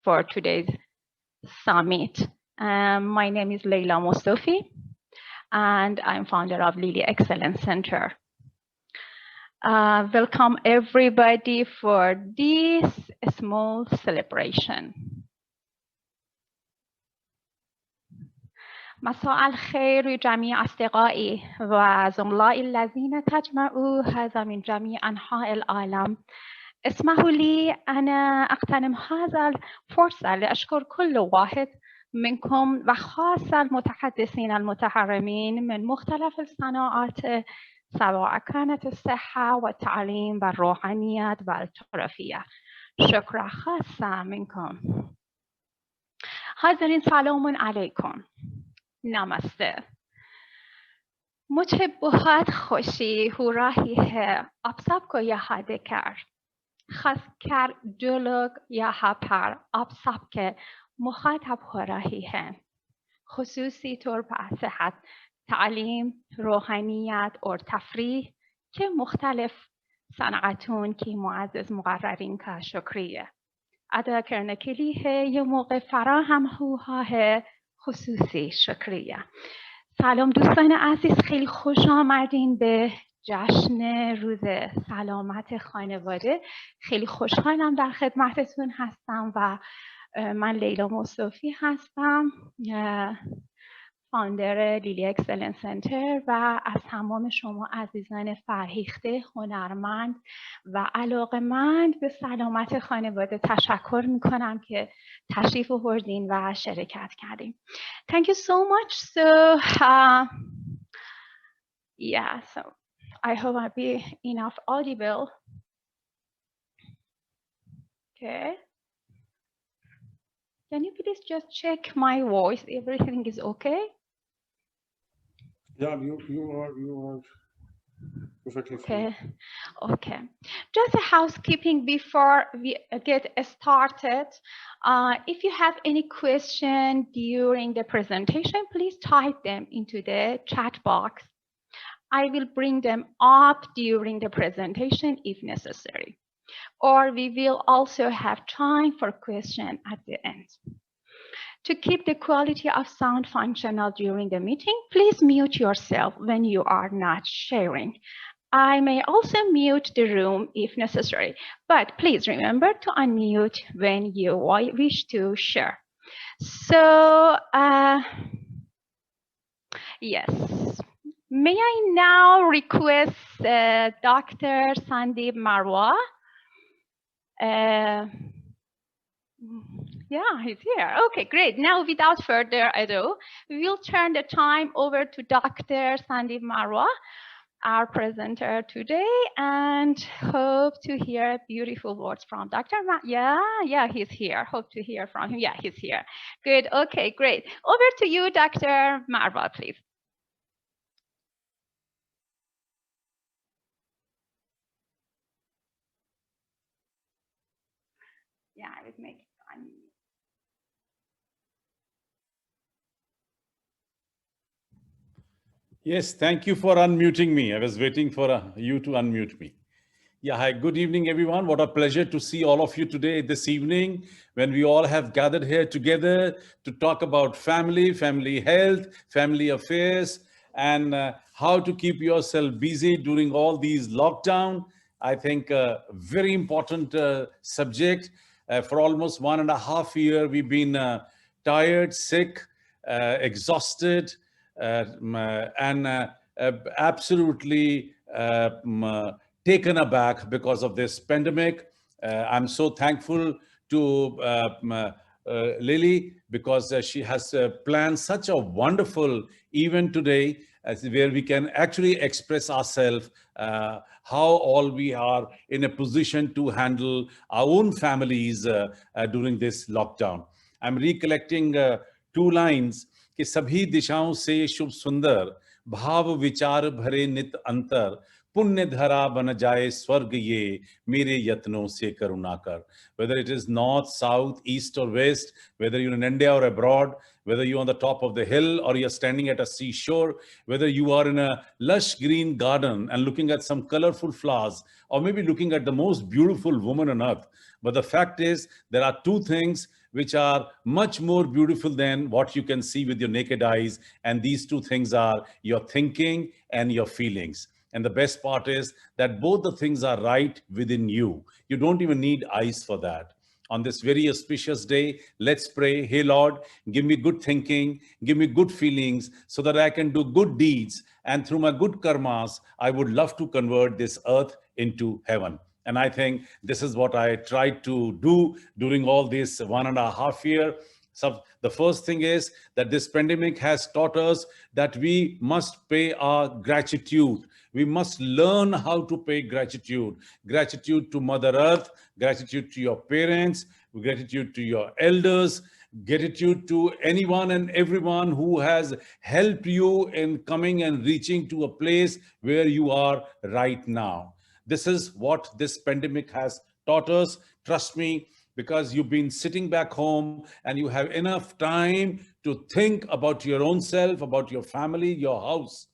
for today's summit. My name is Leila Mostofi, and I'm founder of Lily Excellence Center. Welcome everybody for this small celebration. مساء الخير جميع أصدقائي وزملائي الذين تجمعوا هذا من جميع أنحاء العالم. اسمحوا لي أنا أغتنم هذا الفرصة لأشكر كل واحد منكم وخاصة المتحدثين المتحرمين من مختلف الصناعات سواء كانت الصحة والتعليم والروحانيات والترفيه. شكرا خاصة منكم. حاضرین سلام علیکم. نمسته. मुझे बहुत खुशी हो रही है आप सबको यहाँ देखकर खासकर जो लोग यहाँ पर आप सबके मुखातब हो रही हैं خصوصی طور पर صحت تعلیم روحانیت और तफरीह के मुख्तलिफ صنعتون की मुअज़्ज़ज़ मुक़र्ररीन का शुक्रिया अदा करने के लिए ये मौक़े फराहम हुआ है خصوصی شکریه. سلام دوستان عزیز خیلی خوش آمدین به جشن روز سلامت خانواده. خیلی خوشحالم در خدمتتون هستم و من لیلا مصطفی هستم فاوندر لیلی اکسلنس سنتر و از تمام شما عزیزان فرهیخته هنرمند و علاقه‌مند به سلامت خانواده تشکر میکنم که تشریف آوردین و شرکت کردین. Thank you so much. So so I hope I'll be enough audible. Okay. Can you please just check my voice? Everything is okay? Yeah, you are perfectly fine. Okay. Just a housekeeping before we get started. If you have any question during the presentation, please type them into the chat box. I will bring them up during the presentation if necessary. Or we will also have time for question at the end. To keep the quality of sound functional during the meeting, please mute yourself when you are not sharing. I may also mute the room if necessary, but please remember to unmute when you wish to share. So, yes. May I now request Dr. Sandeep Marwah? Yeah, he's here. Okay, great. Now, without further ado, we'll turn the time over to Dr. Sandeep Marwah, our presenter today, and hope to hear beautiful words from Dr. Yeah, he's here. Hope to hear from him. Yeah, he's here. Good. Okay, great. Over to you, Dr. Marwah, please. Yeah, I would make it fun. Yes, thank you for unmuting me. I was waiting for you to unmute me. Yeah, hi, good evening, everyone. What a pleasure to see all of you today, this evening, when we all have gathered here together to talk about family, family health, family affairs, and how to keep yourself busy during all these lockdown. I think a very important subject. For almost 1.5 years, we've been tired, sick, exhausted, and absolutely taken aback because of this pandemic. I'm so thankful to Lily because she has planned such a wonderful event today where we can actually express ourselves, how all we are in a position to handle our own families during this lockdown. I'm recollecting 2 lines कि सभी दिशाओं से शुभ सुंदर भाव विचार भरे नित अंतर पुण्य धरा बन जाए स्वर्ग ये मेरे यत्नों से करुणा कर. Whether it is north, south, east or west, whether you're in India or abroad, whether you're on the top of the hill or you're standing at a seashore, whether you are in a lush green garden and looking at some colorful flowers, or maybe looking at the most beautiful woman on earth. But the fact is, there are 2 things which are much more beautiful than what you can see with your naked eyes. And these two things are your thinking and your feelings. And the best part is that both the things are right within you. You don't even need eyes for that. On this very auspicious day, let's pray. Hey, Lord, give me good thinking, give me good feelings so that I can do good deeds. And through my good karmas, I would love to convert this earth into heaven. And I think this is what I tried to do during all this 1.5 years. So the first thing is that this pandemic has taught us that we must pay our gratitude. We must learn how to pay gratitude. Gratitude to Mother Earth, gratitude to your parents, gratitude to your elders, gratitude to anyone and everyone who has helped you in coming and reaching to a place where you are right now. This is what this pandemic has taught us. Trust me, because you've been sitting back home and you have enough time to think about your own self, about your family, your house.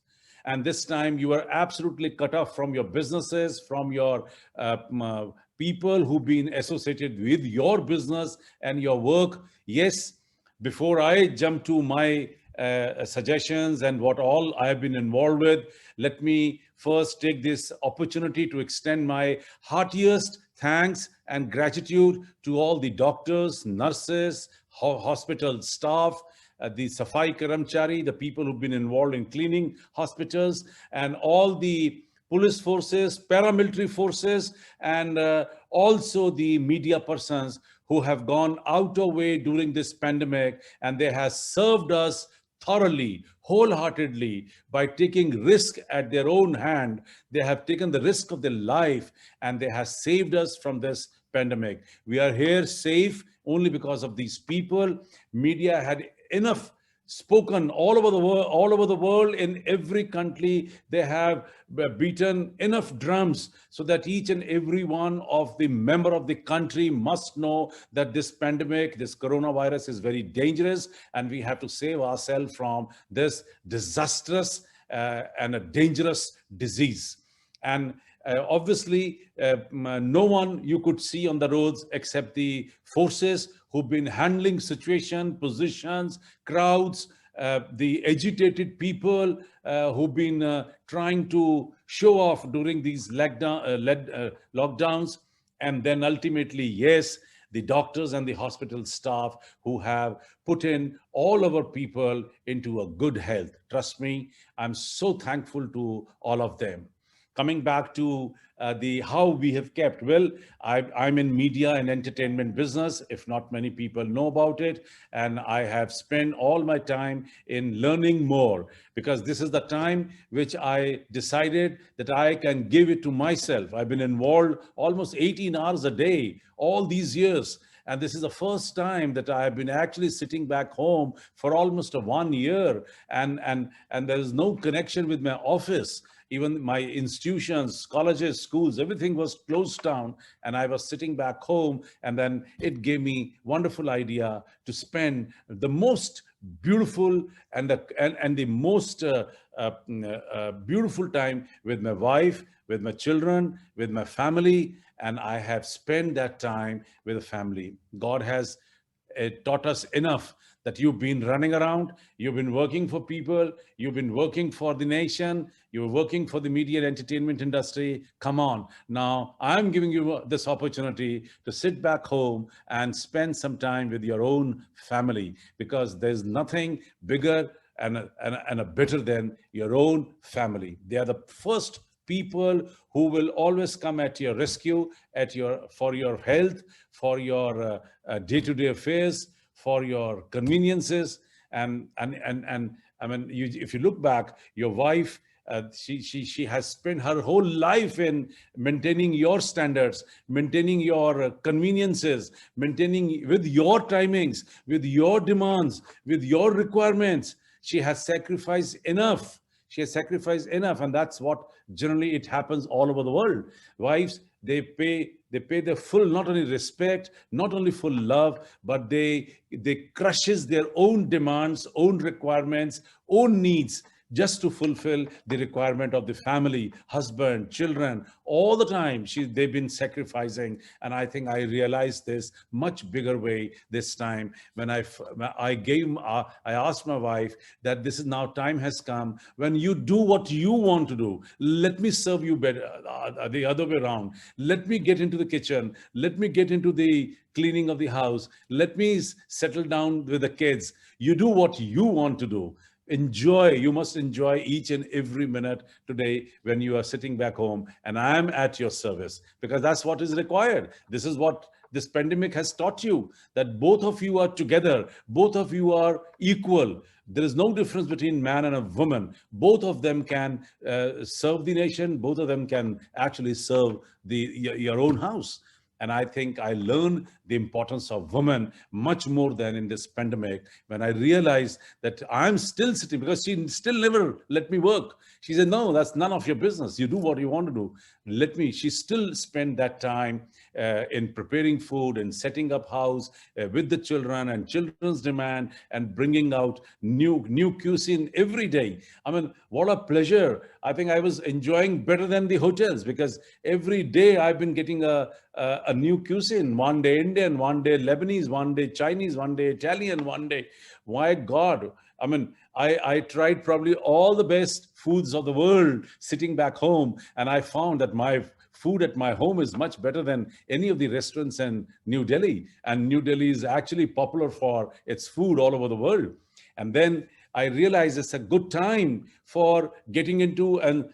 And this time you are absolutely cut off from your businesses, from your people who've been associated with your business and your work. Yes, before I jump to my suggestions and what all I have been involved with, let me first take this opportunity to extend my heartiest thanks and gratitude to all the doctors, nurses, hospital staff, the Safai Karamchari, the people who've been involved in cleaning hospitals, and all the police forces, paramilitary forces, and also the media persons who have gone out of way during this pandemic, and they have served us thoroughly, wholeheartedly, by taking risk at their own hand. They have taken the risk of their life and they have saved us from this pandemic. We are here safe only because of these people. Media had enough spoken all over the world, in every country. They have beaten enough drums so that each and every one of the member of the country must know that this pandemic, this coronavirus, is very dangerous, and we have to save ourselves from this disastrous and a dangerous disease. And obviously, no one you could see on the roads except the forces who've been handling situation, positions, crowds, the agitated people who've been trying to show off during these lockdowns. And then ultimately, yes, the doctors and the hospital staff who have put in all our people into a good health. Trust me, I'm so thankful to all of them. Coming back to the how we have kept, well, I'm in media and entertainment business, if not many people know about it, and I have spent all my time in learning more, because this is the time which I decided that I can give it to myself. I've been involved almost 18 hours a day all these years. And this is the first time that I have been actually sitting back home for almost 1 year, and there is no connection with my office. Even my institutions, colleges, schools, everything was closed down, and I was sitting back home. And then it gave me wonderful idea to spend the most beautiful and the most beautiful time with my wife, with my children, with my family. And I have spent that time with the family. God has taught us enough that you've been running around, you've been working for people, you've been working for the nation, you're working for the media and entertainment industry. Come on. Now, I'm giving you this opportunity to sit back home and spend some time with your own family, because there's nothing bigger and better than your own family. They are the first people who will always come at your rescue, for your health, for your day-to-day affairs, for your conveniences. And I mean, if you look back, your wife, she has spent her whole life in maintaining your standards, maintaining your conveniences, maintaining with your timings, with your demands, with your requirements. She has sacrificed enough. She has sacrificed enough, and that's what generally it happens all over the world. Wives, they pay their full, not only respect, not only full love, but they crushes their own demands, own requirements, own needs, just to fulfill the requirement of the family, husband, children. All the time, they've been sacrificing. And I think I realized this much bigger way this time when I asked my wife that this is now time has come when you do what you want to do. Let me serve you better, the other way around. Let me get into the kitchen. Let me get into the cleaning of the house. Let me settle down with the kids. You do what you want to do. Enjoy. You must enjoy each and every minute today when you are sitting back home, and I am at your service, because that's what is required. This is what this pandemic has taught you, that both of you are together, both of you are equal. There is no difference between man and a woman. Both of them can serve the nation. Both of them can actually serve your own house. And I think I learned the importance of women much more than in this pandemic, when I realized that I'm still sitting, because she still never let me work. She said, no, that's none of your business. You do what you want to do. She still spent that time in preparing food and setting up house with the children and children's demand, and bringing out new cuisine every day. I mean, what a pleasure. I think I was enjoying better than the hotels, because every day I've been getting a new cuisine. One day Indian, one day Lebanese, one day Chinese, one day Italian, one day. My God. I mean, I tried probably all the best foods of the world sitting back home, and I found that my food at my home is much better than any of the restaurants in New Delhi. And New Delhi is actually popular for its food all over the world. And then I realized it's a good time for getting into and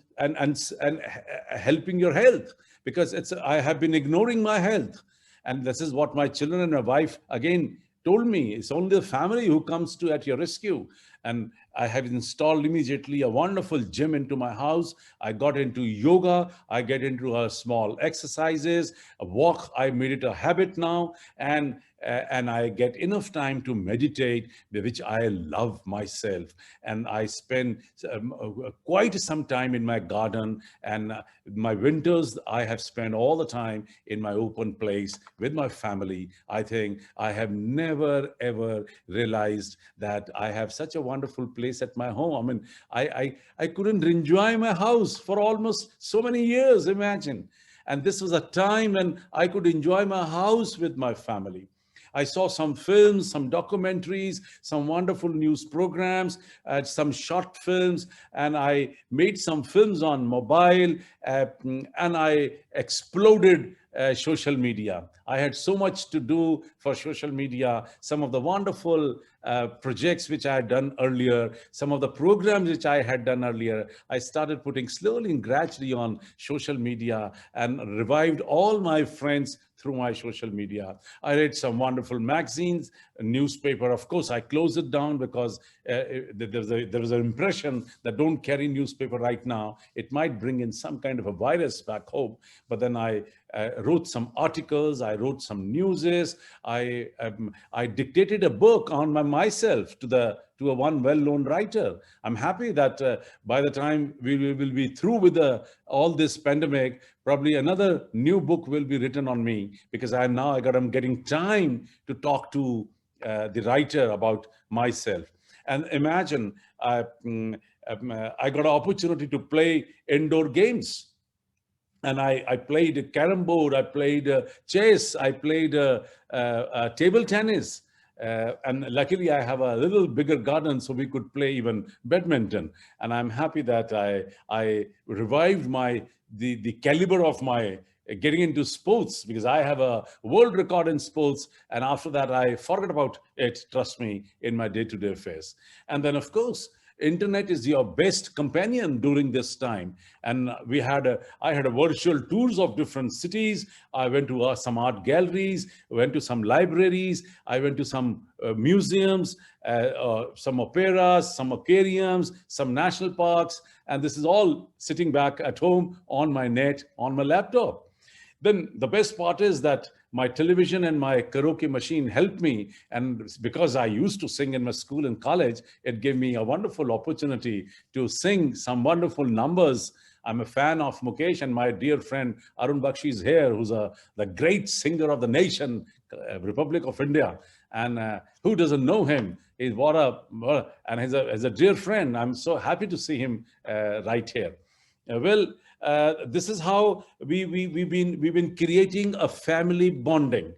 helping your health, because I have been ignoring my health. And this is what my children and my wife again told me. It's only the family who comes to at your rescue. And I have installed immediately a wonderful gym into my house. I got into yoga. I get into small exercises, a walk. I made it a habit now. And I get enough time to meditate, which I love myself. And I spend quite some time in my garden. And my winters, I have spent all the time in my open place with my family. I think I have never, ever realized that I have such a wonderful place at my home. I mean, I couldn't enjoy my house for almost so many years, imagine. And this was a time when I could enjoy my house with my family. I saw some films, some documentaries, some wonderful news programs, some short films, and I made some films on mobile, and I exploded social media. I had so much to do for social media. Some of the wonderful projects which I had done earlier, some of the programs which I had done earlier, I started putting slowly and gradually on social media, and revived all my friends through my social media. I read some wonderful magazines, a newspaper. Of course, I closed it down because there was an impression that don't carry newspaper right now. It might bring in some kind of a virus back home. But then I wrote some articles. I wrote some newses. I dictated a book on myself to a one well-known writer. I'm happy that by the time we will be through with all this pandemic, probably another new book will be written on me, because I'm getting time to talk to the writer about myself. And imagine, I got an opportunity to play indoor games. And I played carom board, I played chess, I played table tennis. And luckily, I have a little bigger garden, so we could play even badminton. And I'm happy that I revived the caliber of my getting into sports, because I have a world record in sports. And after that, I forgot about it, trust me, in my day-to-day affairs. And then, of course, internet is your best companion during this time. And I had a virtual tours of different cities. I went to some art galleries, went to some libraries, I went to some museums, some operas, some aquariums, some national parks. And this is all sitting back at home on my net, on my laptop. Then the best part is that my television and my karaoke machine helped me. And because I used to sing in my school and college, it gave me a wonderful opportunity to sing some wonderful numbers. I'm a fan of Mukesh, and my dear friend Arun Bakshi is here, who's the great singer of the nation, Republic of India. And who doesn't know him? He's and he's a dear friend. I'm so happy to see him right here. Well, this is how we've been creating a family bonding,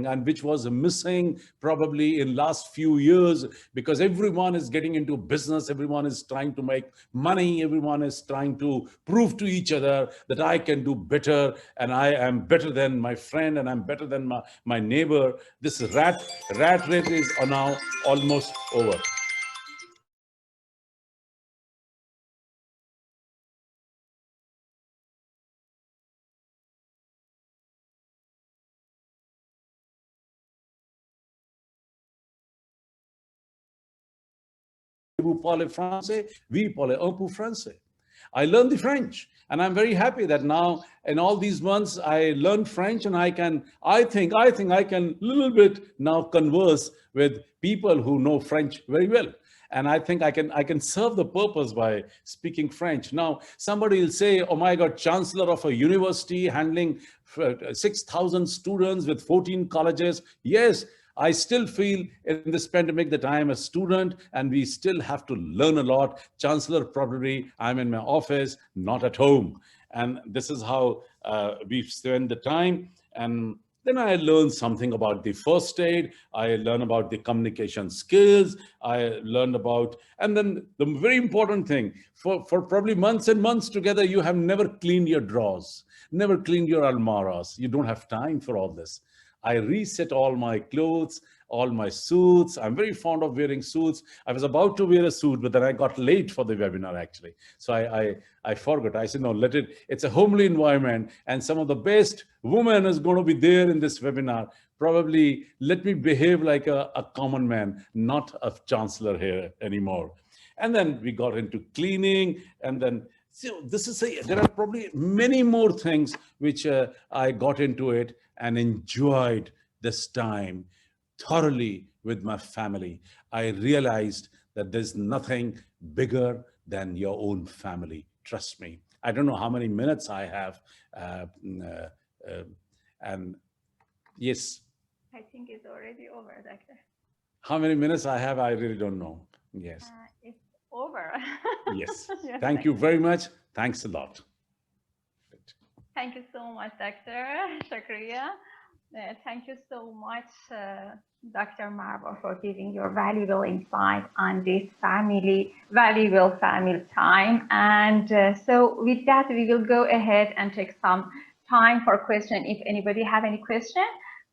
and which was missing probably in last few years, because everyone is getting into business, everyone is trying to make money, everyone is trying to prove to each other that I can do better, and I am better than my friend, and I'm better than my neighbor. This rat race is now almost over. Vous parlez français? Oui, parlez un peu français. I learned the French, and I'm very happy that now in all these months I learned French, and I think I can little bit now converse with people who know French very well. And I think I can serve the purpose by speaking French. Now somebody will say, "Oh my God, chancellor of a university handling 6,000 students with 14 colleges." Yes, I still feel in this pandemic that I am a student and we still have to learn a lot. Chancellor, probably I'm in my office, not at home. And this is how we spend the time. And then I learned something about the first aid. I learned about the communication skills. I learned about, and then the very important thing, for probably months and months together, you have never cleaned your drawers, never cleaned your almaras. You don't have time for all this. I reset all my clothes, all my suits. I'm very fond of wearing suits. I was about to wear a suit, but then I got late for the webinar actually. So I forgot. I said, no, let it. It's a homely environment, and some of the best women is going to be there in this webinar. Probably let me behave like a common man, not a chancellor here anymore. And then we got into cleaning, and then so there are probably many more things which I got into it and enjoyed this time thoroughly with my family. I realized that there's nothing bigger than your own family. Trust me. I don't know how many minutes I have. And yes. I think it's already over, Doctor. How many minutes I have, I really don't know. Yes. It's over. Yes. Yes, Thank you very much. Thanks a lot. Thank you so much, Dr. Shakriya. Thank you so much, Dr. Marwah, for giving your valuable insight on this valuable family time. And so with that, we will go ahead and take some time for question. If anybody have any question,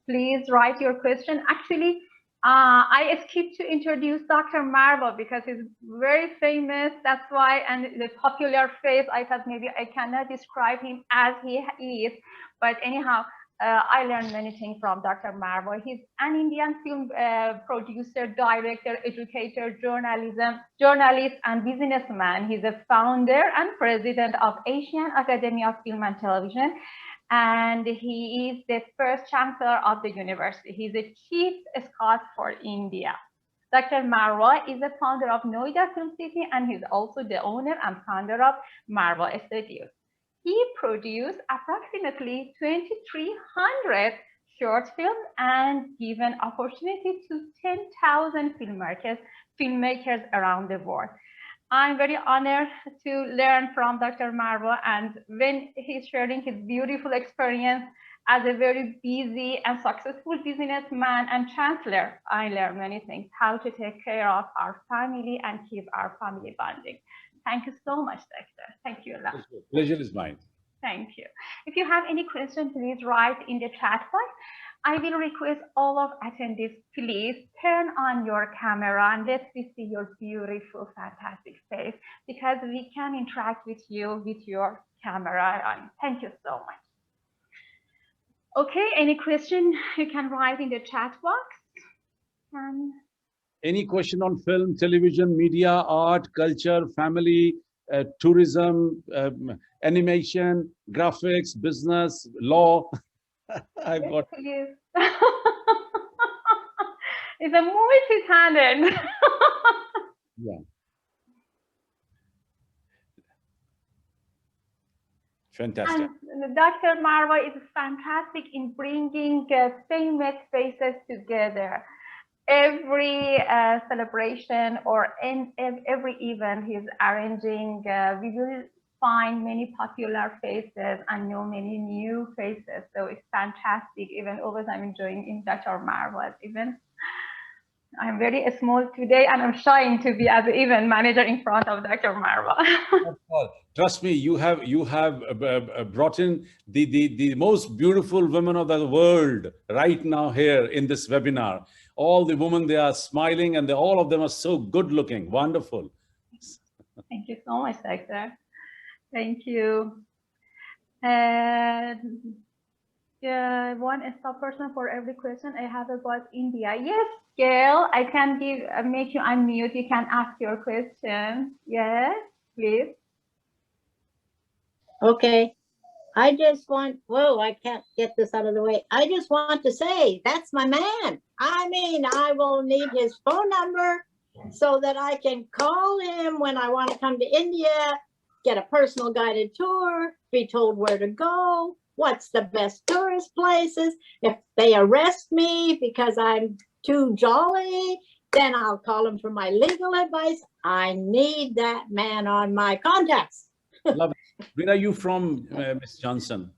please write your question. Actually, I skipped to introduce Dr. Marwah because he's very famous. That's why, and the popular face, I thought maybe I cannot describe him as he is. But anyhow, I learned many things from Dr. Marwah. He's an Indian film producer, director, educator, journalist, and businessman. He's a founder and president of Asian Academy of Film and Television. And he is the first chancellor of the university. He's the chief scout for India. Dr. Marwah is the founder of Noida Film City, and he's also the owner and founder of Marwah Studios. He produced approximately 2,300 short films and given opportunity to 10,000 filmmakers around the world. I'm very honored to learn from Dr. Marwah, and when he's sharing his beautiful experience as a very busy and successful businessman and chancellor, I learned many things, how to take care of our family and keep our family bonding. Thank you so much, Doctor. Thank you a lot. Pleasure is mine. Thank you. If you have any question, please write in the chat box. I will request all of attendees, please turn on your camera and let's see your beautiful, fantastic face, because we can interact with you with your camera on. Thank you so much. Okay, any question you can write in the chat box. Any question on film, television, media, art, culture, family, tourism, animation, graphics, business, law? I've yes, got. Please. It's a multi-talented. Yeah. Fantastic. And Dr. Marwah is fantastic in bringing famous faces together. Every celebration or in every event he's arranging, we will find many popular faces and know many new faces. So it's fantastic. Even always I'm enjoying in Dr. Marwah's events. I'm very small today and I'm shy to be as an event manager in front of Dr. Marwah. Trust me, you have brought in the most beautiful women of the world right now here in this webinar. All the women, they are smiling and all of them are so good looking. Wonderful. Thank you so much, Doctor. Thank you. Yeah, one stop person for every question I have about India. Yes, Gail, I can make you unmute. You can ask your question. Yes, please. Okay. I just want, whoa, I can't get this out of the way. I just want to say, that's my man. I mean, I will need his phone number so that I can call him when I want to come to India, get a personal guided tour, be told where to go, what's the best tourist places. If they arrest me because I'm too jolly, then I'll call him for my legal advice. I need that man on my contacts. Love it. Where are you from, Ms. Johnson?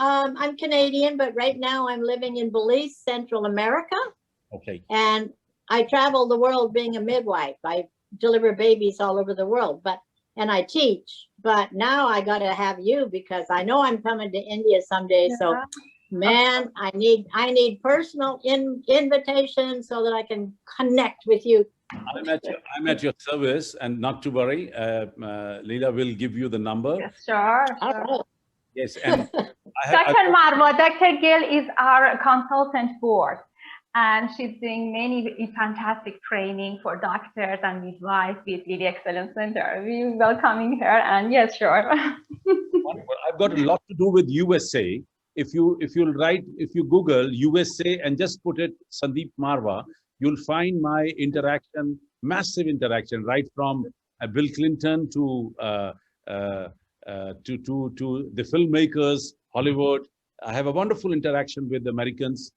I'm Canadian, but right now I'm living in Belize, Central America. Okay. And I travel the world being a midwife. I deliver babies all over the world, and I teach. But now I got to have you because I know I'm coming to India someday. Yeah. So, man, I need personal invitation so that I can connect with you. I'm at your service, and not to worry, Leela will give you the number. Yes, sure. All right. Yes, and Dr. Marwah, Dr. Gail is our consultant board, and she's doing many fantastic training for doctors and midwives with Lily Excellence Center. We're welcoming her, and yes, sure. I've got a lot to do with USA. If you Google USA and just put it Sandeep Marwah, you'll find my interaction, massive interaction, right from Bill Clinton to the filmmakers, Hollywood. I have a wonderful interaction with Americans,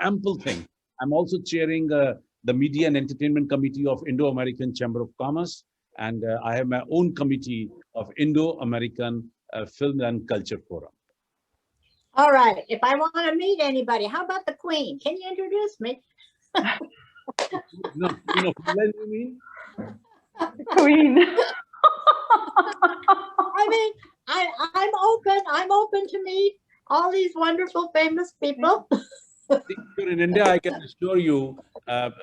ample thing. I'm also chairing the Media and Entertainment Committee of Indo-American Chamber of Commerce, and I have my own committee of Indo-American Film and Culture Forum. All right. If I want to meet anybody, how about the Queen? Can you introduce me? No, what you mean? Queen. I mean, I'm open to meet all these wonderful, famous people. If you're in India, I can assure you,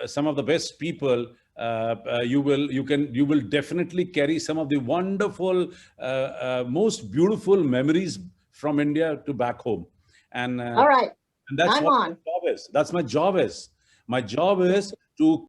some of the best people. You will definitely carry some of the wonderful, most beautiful memories from India to back home. And All right. and that's I'm what on. my job is. That's my job is. My job is to